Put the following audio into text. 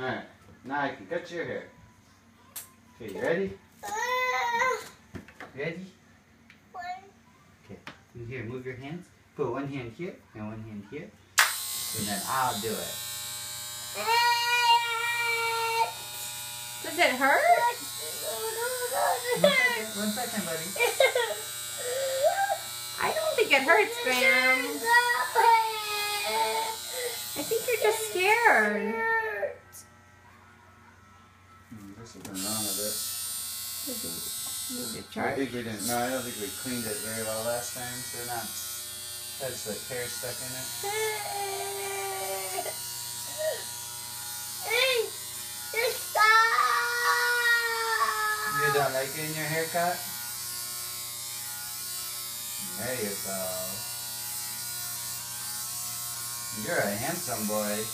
Alright, now I can cut your hair. Okay, you ready? Ready? Okay, here, move your hands. Put one hand here and one hand here. And then I'll do it. Does it hurt? One second, buddy. I don't think it hurts, Graham. I think you're just scared. There's something wrong with this. I Charge? think we didn't. No, I don't think we cleaned it very well last time. So we're not. Has like hair stuck in it. You don't like getting your hair cut? There you go. You're a handsome boy.